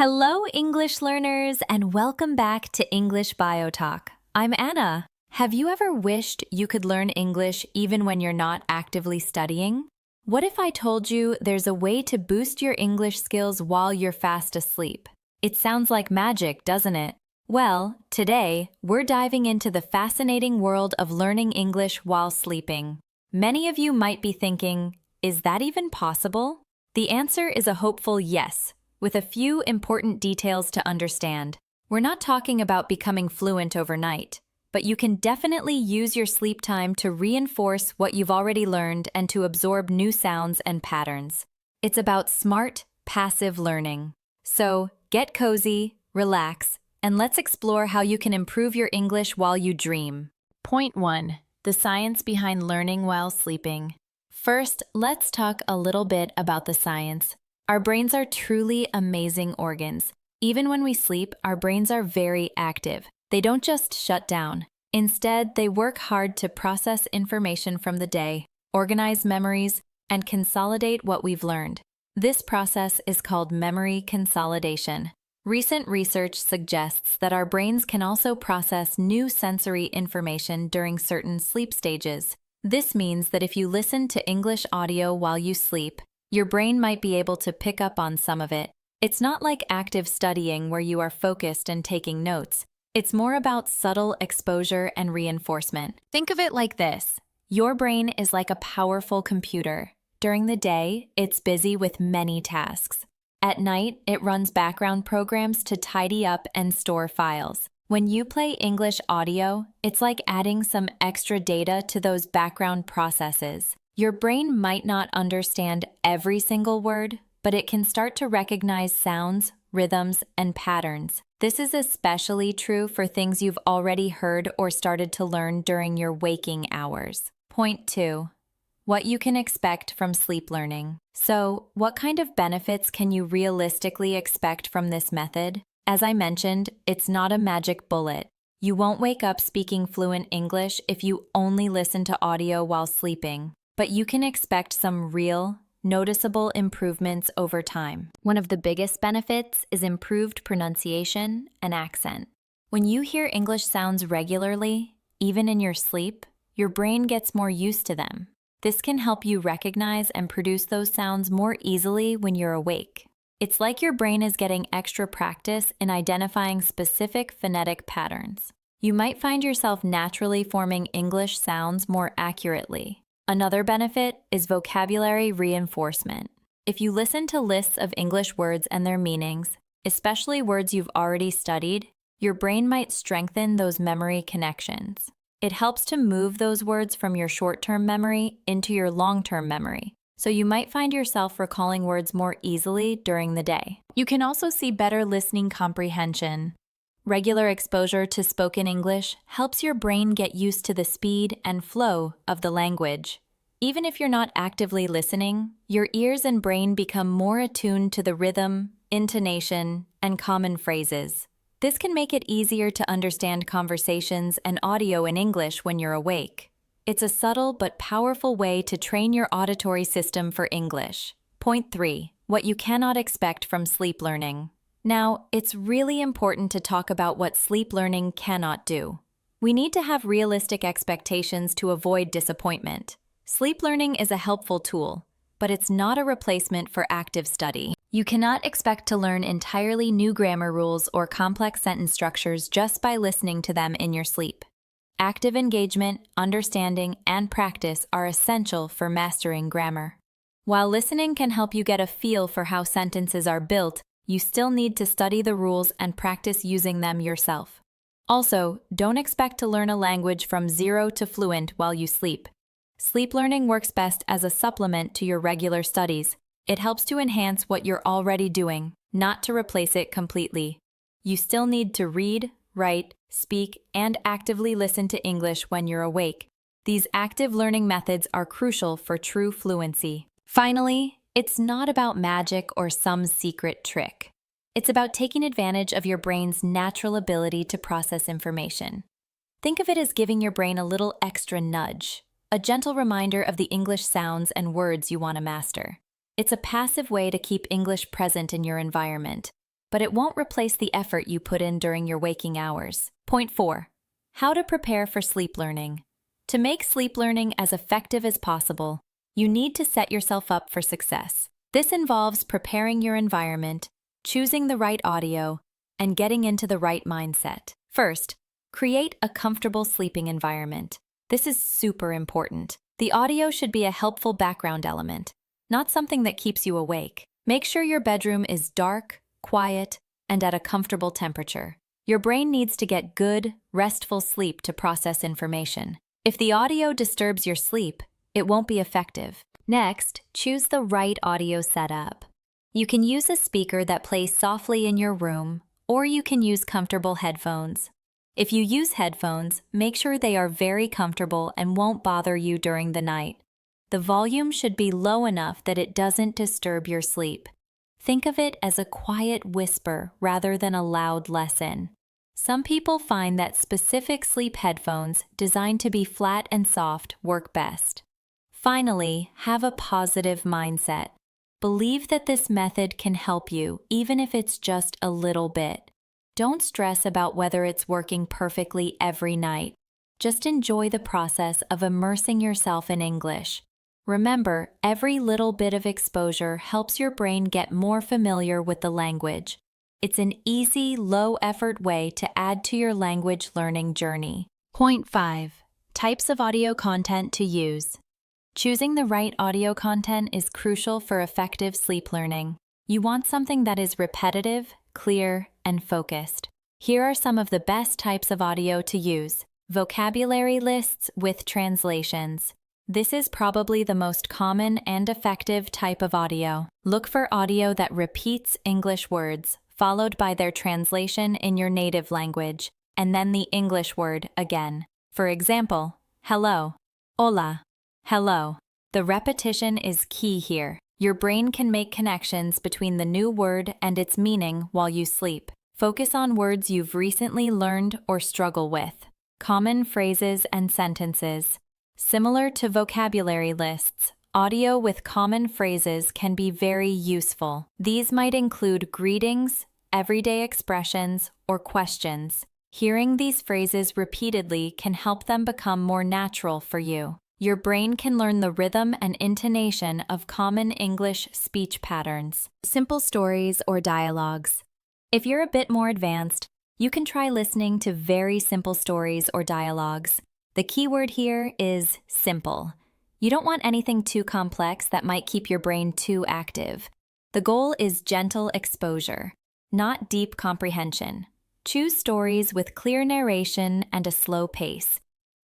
Hello, English learners, and welcome back to English Bio Talk. I'm Anna. Have you ever wished you could learn English even when you're not actively studying? What if I told you there's a way to boost your English skills while you're fast asleep? It sounds like magic, doesn't it? Well, today, we're diving into the fascinating world of learning English while sleeping. Many of you might be thinking, is that even possible? The answer is a hopeful yes, with a few important details to understand. We're not talking about becoming fluent overnight, but you can definitely use your sleep time to reinforce what you've already learned and to absorb new sounds and patterns. It's about smart, passive learning. So, get cozy, relax, and let's explore how you can improve your English while you dream. Point 1. The science behind learning while sleeping. First, let's talk a little bit about the science. Our brains are truly amazing organs. Even when we sleep, our brains are very active. They don't just shut down. Instead, they work hard to process information from the day, organize memories, and consolidate what we've learned. This process is called memory consolidation. Recent research suggests that our brains can also process new sensory information during certain sleep stages. This means that if you listen to English audio while you sleep, your brain might be able to pick up on some of it. It's not like active studying where you are focused and taking notes. It's more about subtle exposure and reinforcement. Think of it like this. Your brain is like a powerful computer. During the day, it's busy with many tasks. At night, it runs background programs to tidy up and store files. When you play English audio, it's like adding some extra data to those background processes. Your brain might not understand every single word, but it can start to recognize sounds, rhythms, and patterns. This is especially true for things you've already heard or started to learn during your waking hours. Point 2. What you can expect from sleep learning. So, what kind of benefits can you realistically expect from this method? As I mentioned, it's not a magic bullet. You won't wake up speaking fluent English if you only listen to audio while sleeping. But you can expect some real, noticeable improvements over time. One of the biggest benefits is improved pronunciation and accent. When you hear English sounds regularly, even in your sleep, your brain gets more used to them. This can help you recognize and produce those sounds more easily when you're awake. It's like your brain is getting extra practice in identifying specific phonetic patterns. You might find yourself naturally forming English sounds more accurately. Another benefit is vocabulary reinforcement. If you listen to lists of English words and their meanings, especially words you've already studied, your brain might strengthen those memory connections. It helps to move those words from your short-term memory into your long-term memory, so you might find yourself recalling words more easily during the day. You can also see better listening comprehension. Regular exposure to spoken English helps your brain get used to the speed and flow of the language. Even if you're not actively listening, your ears and brain become more attuned to the rhythm, intonation, and common phrases. This can make it easier to understand conversations and audio in English when you're awake. It's a subtle but powerful way to train your auditory system for English. Point 3. What you cannot expect from sleep learning. Now, it's really important to talk about what sleep learning cannot do. We need to have realistic expectations to avoid disappointment. Sleep learning is a helpful tool, but it's not a replacement for active study. You cannot expect to learn entirely new grammar rules or complex sentence structures just by listening to them in your sleep. Active engagement, understanding, and practice are essential for mastering grammar. While listening can help you get a feel for how sentences are built, you still need to study the rules and practice using them yourself. Also, don't expect to learn a language from zero to fluent while you sleep. Sleep learning works best as a supplement to your regular studies. It helps to enhance what you're already doing, not to replace it completely. You still need to read, write, speak, and actively listen to English when you're awake. These active learning methods are crucial for true fluency. Finally, it's not about magic or some secret trick. It's about taking advantage of your brain's natural ability to process information. Think of it as giving your brain a little extra nudge, a gentle reminder of the English sounds and words you want to master. It's a passive way to keep English present in your environment, but it won't replace the effort you put in during your waking hours. Point 4. How to prepare for sleep learning. To make sleep learning as effective as possible, you need to set yourself up for success. This involves preparing your environment, choosing the right audio, and getting into the right mindset. First, create a comfortable sleeping environment. This is super important. The audio should be a helpful background element, not something that keeps you awake. Make sure your bedroom is dark, quiet, and at a comfortable temperature. Your brain needs to get good, restful sleep to process information. If the audio disturbs your sleep, it won't be effective. Next, choose the right audio setup. You can use a speaker that plays softly in your room, or you can use comfortable headphones. If you use headphones, make sure they are very comfortable and won't bother you during the night. The volume should be low enough that it doesn't disturb your sleep. Think of it as a quiet whisper rather than a loud lesson. Some people find that specific sleep headphones designed to be flat and soft work best. Finally, have a positive mindset. Believe that this method can help you, even if it's just a little bit. Don't stress about whether it's working perfectly every night. Just enjoy the process of immersing yourself in English. Remember, every little bit of exposure helps your brain get more familiar with the language. It's an easy, low-effort way to add to your language learning journey. Point 5. Types of audio content to use. Choosing the right audio content is crucial for effective sleep learning. You want something that is repetitive, clear, and focused. Here are some of the best types of audio to use. Vocabulary lists with translations. This is probably the most common and effective type of audio. Look for audio that repeats English words, followed by their translation in your native language, and then the English word again. For example, hello, hola, hello. The repetition is key here. Your brain can make connections between the new word and its meaning while you sleep. Focus on words you've recently learned or struggle with. Common phrases and sentences. Similar to vocabulary lists, audio with common phrases can be very useful. These might include greetings, everyday expressions, or questions. Hearing these phrases repeatedly can help them become more natural for you. Your brain can learn the rhythm and intonation of common English speech patterns. Simple stories or dialogues. If you're a bit more advanced, you can try listening to very simple stories or dialogues. The key word here is simple. You don't want anything too complex that might keep your brain too active. The goal is gentle exposure, not deep comprehension. Choose stories with clear narration and a slow pace.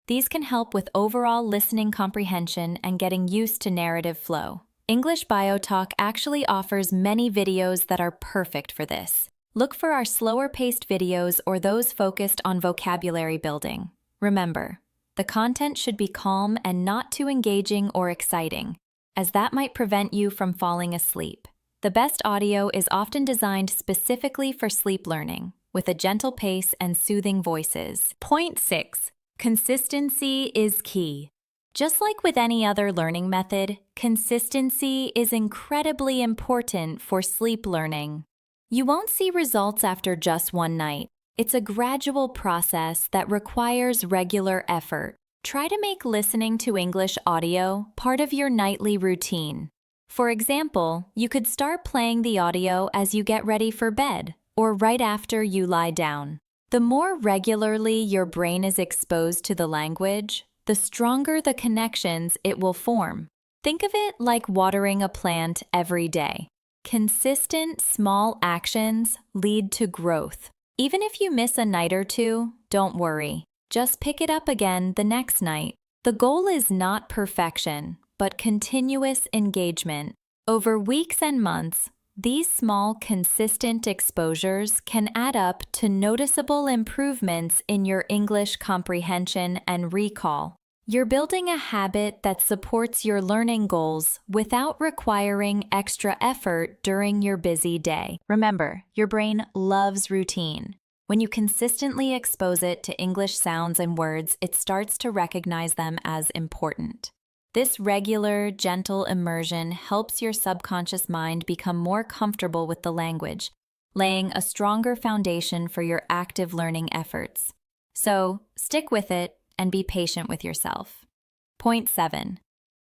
These can help with overall listening comprehension and getting used to narrative flow. English BioTalk actually offers many videos that are perfect for this. Look for our slower-paced videos or those focused on vocabulary building. Remember, the content should be calm and not too engaging or exciting, as that might prevent you from falling asleep. The best audio is often designed specifically for sleep learning, with a gentle pace and soothing voices. Point 6. Consistency is key. Just like with any other learning method, consistency is incredibly important for sleep learning. You won't see results after just one night. It's a gradual process that requires regular effort. Try to make listening to English audio part of your nightly routine. For example, you could start playing the audio as you get ready for bed or right after you lie down. The more regularly your brain is exposed to the language, the stronger the connections it will form. Think of it like watering a plant every day. Consistent, small actions lead to growth. Even if you miss a night or two, don't worry. Just pick it up again the next night. The goal is not perfection, but continuous engagement. Over weeks and months, these small, consistent exposures can add up to noticeable improvements in your English comprehension and recall. You're building a habit that supports your learning goals without requiring extra effort during your busy day. Remember, your brain loves routine. When you consistently expose it to English sounds and words, it starts to recognize them as important. This regular, gentle immersion helps your subconscious mind become more comfortable with the language, laying a stronger foundation for your active learning efforts. So, stick with it and be patient with yourself. Point 7.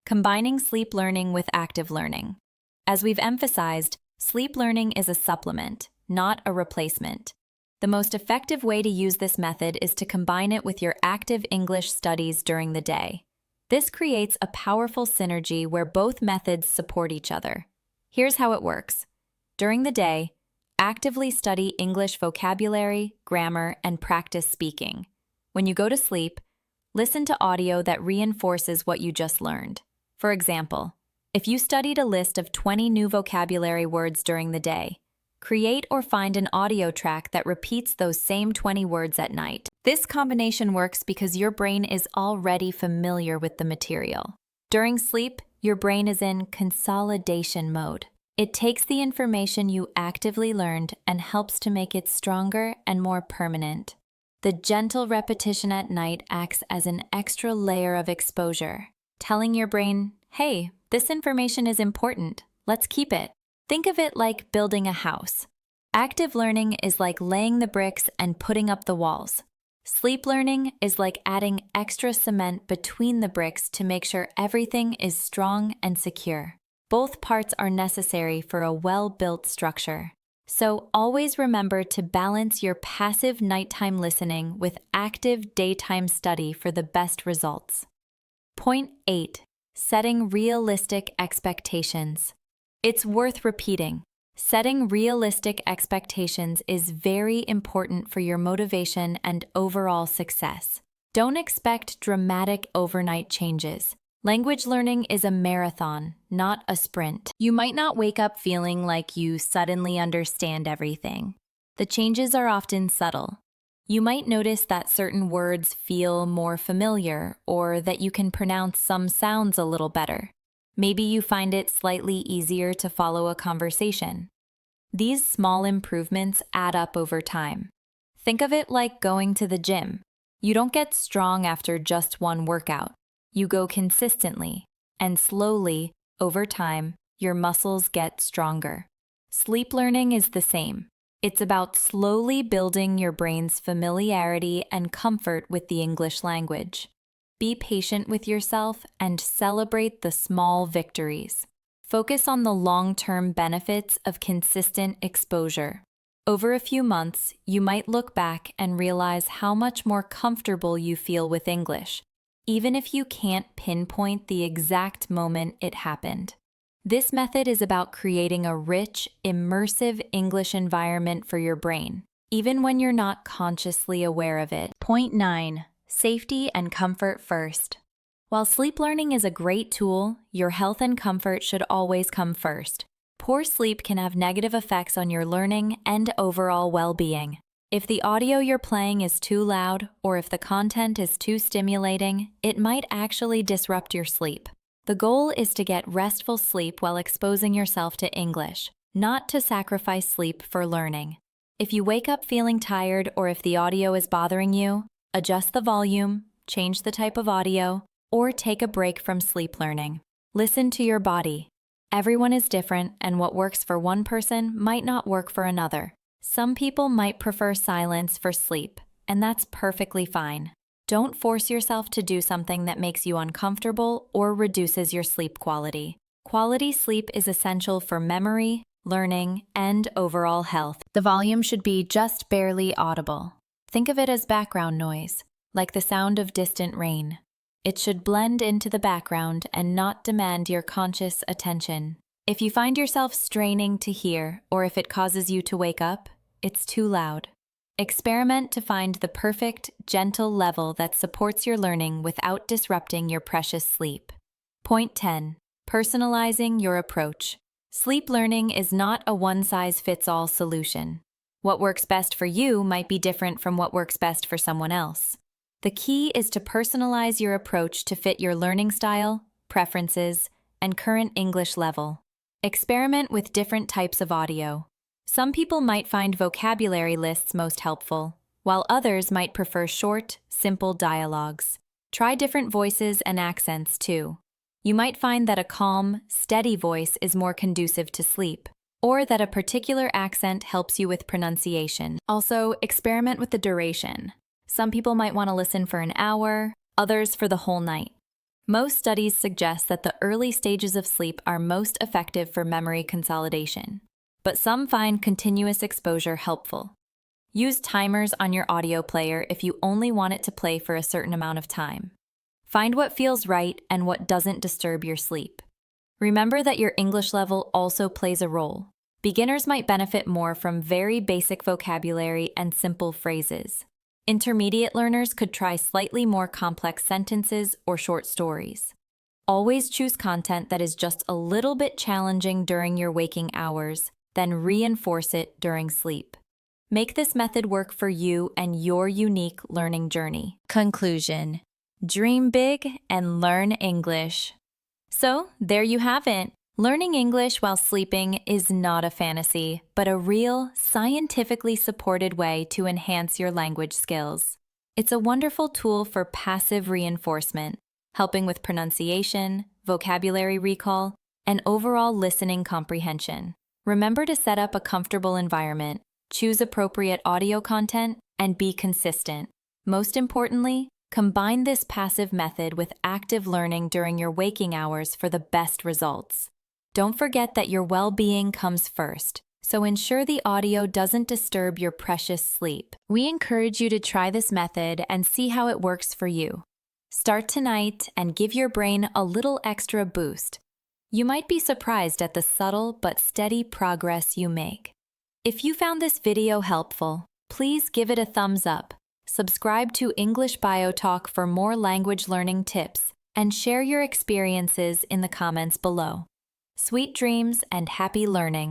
Combining sleep learning with active learning. As we've emphasized, sleep learning is a supplement, not a replacement. The most effective way to use this method is to combine it with your active English studies during the day. This creates a powerful synergy where both methods support each other. Here's how it works. During the day, actively study English vocabulary, grammar, and practice speaking. When you go to sleep, listen to audio that reinforces what you just learned. For example, if you studied a list of 20 new vocabulary words during the day, create or find an audio track that repeats those same 20 words at night. This combination works because your brain is already familiar with the material. During sleep, your brain is in consolidation mode. It takes the information you actively learned and helps to make it stronger and more permanent. The gentle repetition at night acts as an extra layer of exposure, telling your brain, hey, this information is important, let's keep it. Think of it like building a house. Active learning is like laying the bricks and putting up the walls. Sleep learning is like adding extra cement between the bricks to make sure everything is strong and secure. Both parts are necessary for a well-built structure. So always remember to balance your passive nighttime listening with active daytime study for the best results. Point 8. Setting realistic expectations. It's worth repeating. Setting realistic expectations is very important for your motivation and overall success. Don't expect dramatic overnight changes. Language learning is a marathon, not a sprint. You might not wake up feeling like you suddenly understand everything. The changes are often subtle. You might notice that certain words feel more familiar or that you can pronounce some sounds a little better. Maybe you find it slightly easier to follow a conversation. These small improvements add up over time. Think of it like going to the gym. You don't get strong after just one workout. You go consistently, and slowly, over time, your muscles get stronger. Sleep learning is the same. It's about slowly building your brain's familiarity and comfort with the English language. Be patient with yourself and celebrate the small victories. Focus on the long-term benefits of consistent exposure. Over a few months, you might look back and realize how much more comfortable you feel with English, even if you can't pinpoint the exact moment it happened. This method is about creating a rich, immersive English environment for your brain, even when you're not consciously aware of it. Point 9. Safety and comfort first. While sleep learning is a great tool, your health and comfort should always come first. Poor sleep can have negative effects on your learning and overall well-being. If the audio you're playing is too loud, or if the content is too stimulating, it might actually disrupt your sleep. The goal is to get restful sleep while exposing yourself to English, not to sacrifice sleep for learning. If you wake up feeling tired or if the audio is bothering you, adjust the volume, change the type of audio, or take a break from sleep learning. Listen to your body. Everyone is different, and what works for one person might not work for another. Some people might prefer silence for sleep, and that's perfectly fine. Don't force yourself to do something that makes you uncomfortable or reduces your sleep quality. Quality sleep is essential for memory, learning, and overall health. The volume should be just barely audible. Think of it as background noise, like the sound of distant rain. It should blend into the background and not demand your conscious attention. If you find yourself straining to hear, or if it causes you to wake up, it's too loud. Experiment to find the perfect, gentle level that supports your learning without disrupting your precious sleep. Point 10. Personalizing your approach. Sleep learning is not a one-size-fits-all solution. What works best for you might be different from what works best for someone else. The key is to personalize your approach to fit your learning style, preferences, and current English level. Experiment with different types of audio. Some people might find vocabulary lists most helpful, while others might prefer short, simple dialogues. Try different voices and accents too. You might find that a calm, steady voice is more conducive to sleep. or that a particular accent helps you with pronunciation. Also, experiment with the duration. Some people might want to listen for an hour, others for the whole night. Most studies suggest that the early stages of sleep are most effective for memory consolidation, but some find continuous exposure helpful. Use timers on your audio player if you only want it to play for a certain amount of time. Find what feels right and what doesn't disturb your sleep. Remember that your English level also plays a role. Beginners might benefit more from very basic vocabulary and simple phrases. Intermediate learners could try slightly more complex sentences or short stories. Always choose content that is just a little bit challenging during your waking hours, then reinforce it during sleep. Make this method work for you and your unique learning journey. Conclusion: dream big and learn English. So, there you have it. Learning English while sleeping is not a fantasy, but a real, scientifically supported way to enhance your language skills. It's a wonderful tool for passive reinforcement, helping with pronunciation, vocabulary recall, and overall listening comprehension. Remember to set up a comfortable environment, choose appropriate audio content, and be consistent. Most importantly, combine this passive method with active learning during your waking hours for the best results. Don't forget that your well-being comes first, so ensure the audio doesn't disturb your precious sleep. We encourage you to try this method and see how it works for you. Start tonight and give your brain a little extra boost. You might be surprised at the subtle but steady progress you make. If you found this video helpful, please give it a thumbs up, subscribe to English Bio Talk for more language learning tips, and share your experiences in the comments below. Sweet dreams and happy learning.